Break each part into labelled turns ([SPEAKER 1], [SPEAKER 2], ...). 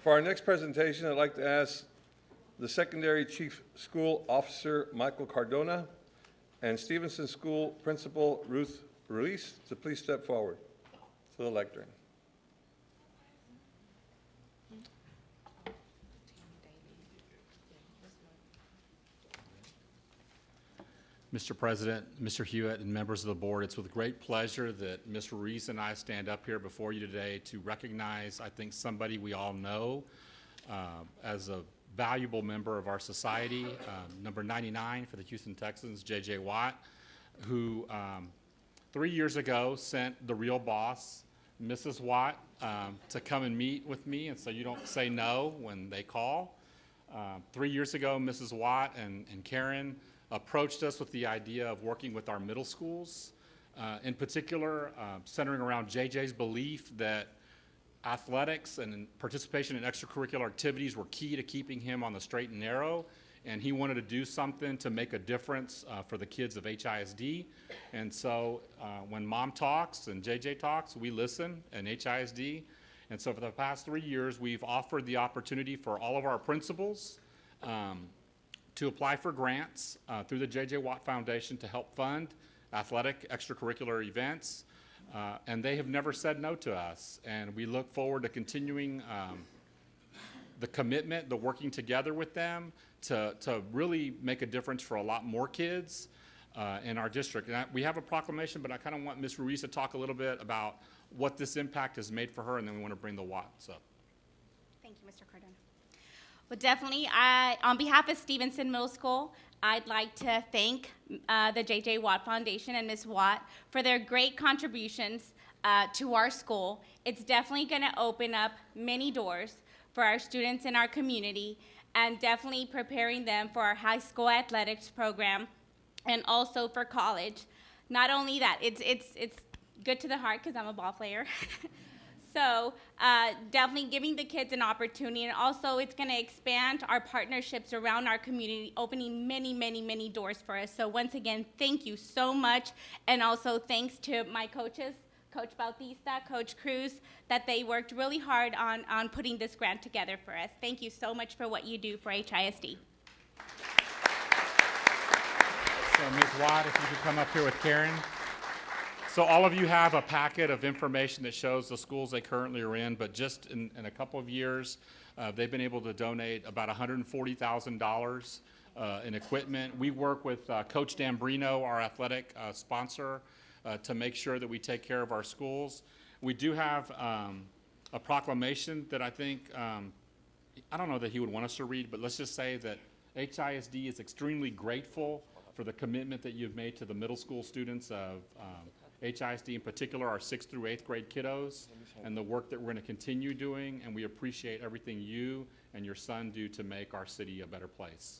[SPEAKER 1] For our next presentation, I'd like to ask the Secondary Chief School Officer Michael Cardona and Stevenson School Principal Ruth Ruiz to please step forward to the lectern.
[SPEAKER 2] Mr. President, Mr. Hewitt, and members of the board, it's with great pleasure that Ms. Ruiz and I stand up here before you today to recognize, I think, somebody we all know as a valuable member of our society, number 99 for the Houston Texans, J.J. Watt, who 3 years ago sent the real boss, Mrs. Watt, to come and meet with me, and so you don't say no when they call. 3 years ago, Mrs. Watt and Karen approached us with the idea of working with our middle schools, in particular centering around JJ's belief that athletics and participation in extracurricular activities were key to keeping him on the straight and narrow, and he wanted to do something to make a difference for the kids of HISD. And so when Mom talks and JJ talks, we listen in HISD. And so for the past 3 years, we've offered the opportunity for all of our principals to apply for grants through the J.J. Watt Foundation to help fund athletic extracurricular events, and they have never said no to us. And we look forward to continuing the commitment, the working together with them to really make a difference for a lot more kids in our district. And we have a proclamation, but I kind of want Ms. Ruiz to talk a little bit about what this impact has made for her, and then we want to bring the Watts up.
[SPEAKER 3] Thank you, Mr. Cardona. Well, definitely, on behalf of Stevenson Middle School, I'd like to thank the J.J. Watt Foundation and Ms. Watt for their great contributions to our school. It's definitely going to open up many doors for our students in our community and definitely preparing them for our high school athletics program and also for college. Not only that, it's good to the heart because I'm a ball player. So definitely giving the kids an opportunity, and also it's going to expand our partnerships around our community, opening many, many, many doors for us. So once again, thank you so much, and also thanks to my coaches, Coach Bautista, Coach Cruz, that they worked really hard on putting this grant together for us. Thank you so much for what you do for HISD.
[SPEAKER 2] So Ms. Watt, if you could come up here with Karen. So all of you have a packet of information that shows the schools they currently are in, but just in a couple of years, they've been able to donate about $140,000 in equipment. We work with Coach Dambrino, our athletic sponsor, to make sure that we take care of our schools. We do have a proclamation that I think, I don't know that he would want us to read, but let's just say that HISD is extremely grateful for the commitment that you've made to the middle school students of HISD, in particular our 6th through 8th grade kiddos, and the work that we're going to continue doing, and we appreciate everything you and your son do to make our city a better place.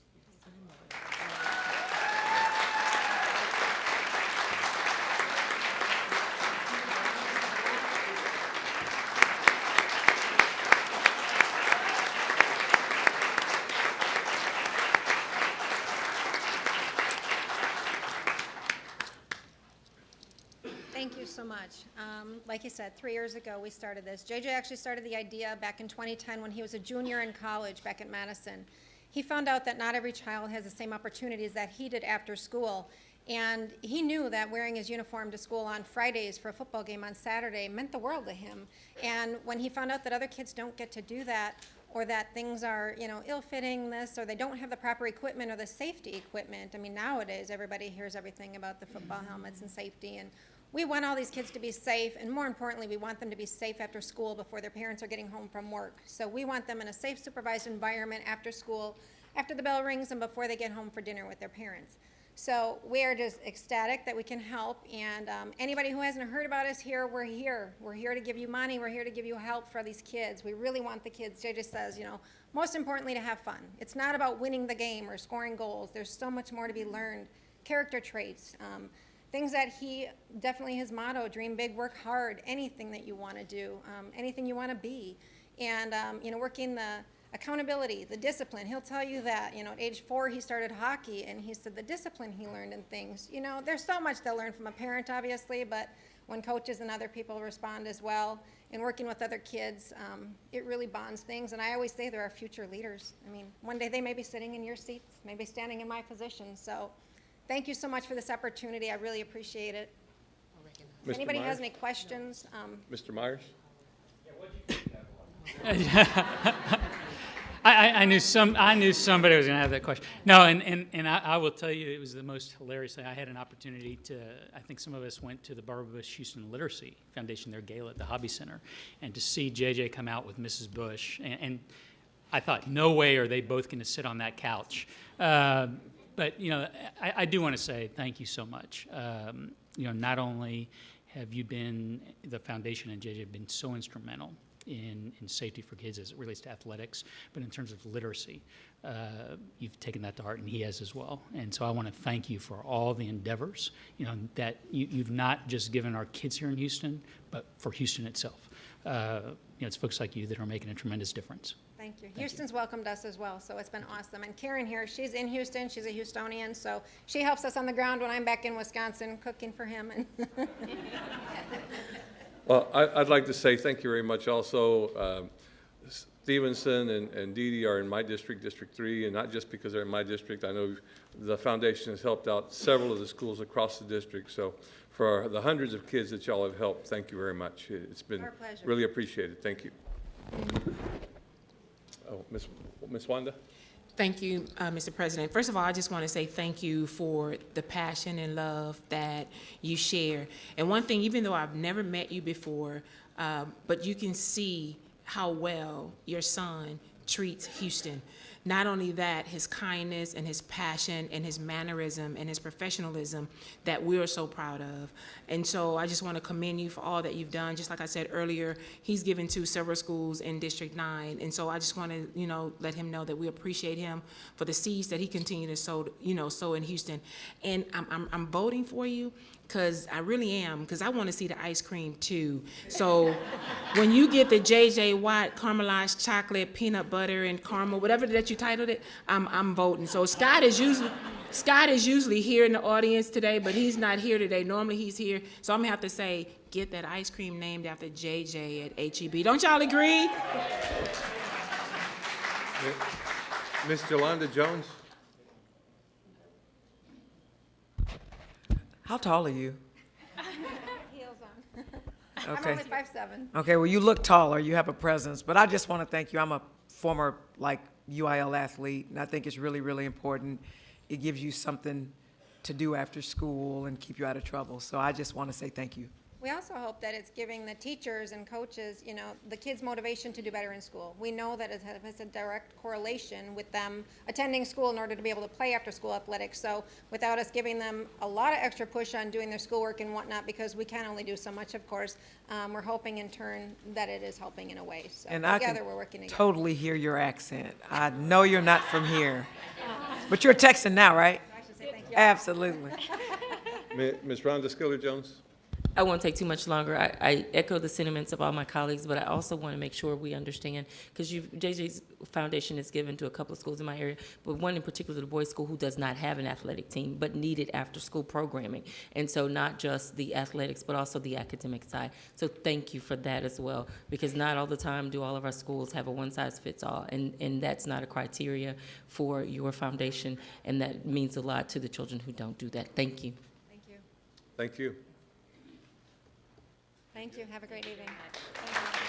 [SPEAKER 4] Thank you so much. Like you said, 3 years ago we started this. JJ actually started the idea back in 2010 when he was a junior in college back at Madison. He found out that not every child has the same opportunities that he did after school. And he knew that wearing his uniform to school on Fridays for a football game on Saturday meant the world to him. And when he found out that other kids don't get to do that, or that things are, ill-fitting this, or they don't have the proper equipment or the safety equipment. I mean, nowadays everybody hears everything about the football helmets and safety, and we want all these kids to be safe, and more importantly, we want them to be safe after school before their parents are getting home from work. So we want them in a safe, supervised environment after school, after the bell rings, and before they get home for dinner with their parents. So we are just ecstatic that we can help, and anybody who hasn't heard about us here, we're here. We're here to give you money. We're here to give you help for these kids. We really want the kids, JJ says, most importantly, to have fun. It's not about winning the game or scoring goals. There's so much more to be learned. Character traits, things that he, definitely his motto, dream big, work hard, anything that you want to do, anything you want to be. And, working the accountability, the discipline. He'll tell you that, at age 4 he started hockey, and he said the discipline he learned in things. There's so much to learn from a parent, obviously, but when coaches and other people respond as well, and working with other kids, it really bonds things. And I always say they're our future leaders. I mean, one day they may be sitting in your seats, maybe standing in my position. So thank you so much for this opportunity. I really appreciate it. If
[SPEAKER 1] Mr.
[SPEAKER 4] anybody
[SPEAKER 1] Myers?
[SPEAKER 4] has any questions,
[SPEAKER 1] Mr. Myers?
[SPEAKER 5] I knew somebody was going to have that question. No, and I will tell you, it was the most hilarious thing. I had an opportunity to, I think some of us went to the Barbara Bush Houston Literacy Foundation, their gala at the Hobby Center, and to see JJ come out with Mrs. Bush, and I thought, no way are they both going to sit on that couch. But, you know, I do want to say thank you so much. You know, not only have you been, the foundation and JJ have been so instrumental in safety for kids as it relates to athletics, but in terms of literacy, you've taken that to heart, and he has as well. And so I want to thank you for all the endeavors, you know, that you've not just given our kids here in Houston, but for Houston itself. You know, it's folks like you that are making a tremendous difference.
[SPEAKER 4] thank you. Houston's welcomed us as well, so it's been awesome. And Karen here, she's in Houston, she's a Houstonian, so she helps us on the ground when I'm back in Wisconsin cooking for him. And
[SPEAKER 1] Well, I'd like to say thank you very much also. Stevenson and Dee Dee are in my district, District 3, and not just because they're in my district. I know the foundation has helped out several of the schools across the district. So for the hundreds of kids that y'all have helped, thank you very much. It's been
[SPEAKER 4] Our pleasure.
[SPEAKER 1] really appreciated. Thank you. Oh, Miss Wanda?
[SPEAKER 6] Thank you, Mr. President. First of all, I just want to say thank you for the passion and love that you share. And one thing, even though I've never met you before, but you can see how well your son treats Houston. Not only that, his kindness and his passion and his mannerism and his professionalism that we are so proud of. And so I just want to commend you for all that you've done. Just like I said earlier, he's given to several schools in District 9. And so I just want to, you know, let him know that we appreciate him for the seeds that he continued to sow, you know, sow in Houston. And I'm voting for you because I really am, because I want to see the ice cream too. So when you get the J.J. Watt caramelized chocolate, peanut butter, and caramel, whatever that you titled it, I'm voting. So Scott is usually here in the audience today, but he's not here today. Normally he's here. So I'm going to have to say, get that ice cream named after J.J. at H-E-B. Don't y'all agree?
[SPEAKER 1] Miss Yolanda Jones?
[SPEAKER 7] How tall are you?
[SPEAKER 4] heels on. I'm
[SPEAKER 7] Okay.
[SPEAKER 4] only 5'7".
[SPEAKER 7] Okay, well, you look taller, you have a presence, but I just want to thank you. I'm a former, UIL athlete, and I think it's really, really important. It gives you something to do after school and keep you out of trouble. So I just want to say thank you.
[SPEAKER 4] We also hope that it's giving the teachers and coaches, you know, the kids motivation to do better in school. We know that it has a direct correlation with them attending school in order to be able to play after school athletics. So without us giving them a lot of extra push on doing their schoolwork and whatnot, because we can only do so much, of course, we're hoping in turn that it is helping in a way. So
[SPEAKER 7] And I
[SPEAKER 4] together
[SPEAKER 7] can
[SPEAKER 4] we're working together.
[SPEAKER 7] totally hear your accent. I know you're not from here, but you're Texan now, right?
[SPEAKER 4] I should say thank you.
[SPEAKER 7] Absolutely.
[SPEAKER 1] Miss Rhonda Skiller Jones?
[SPEAKER 8] I won't take too much longer. I echo the sentiments of all my colleagues, but I also want to make sure we understand, because JJ's foundation is given to a couple of schools in my area, but one in particular, the boys' school, who does not have an athletic team, but needed after-school programming. And so not just the athletics, but also the academic side. So thank you for that as well, because not all the time do all of our schools have a one-size-fits-all, and that's not a criteria for your foundation, and that means a lot to the children who don't do that. Thank you.
[SPEAKER 4] Thank you.
[SPEAKER 1] Thank you.
[SPEAKER 4] Thank you. Have a great evening. Thank you.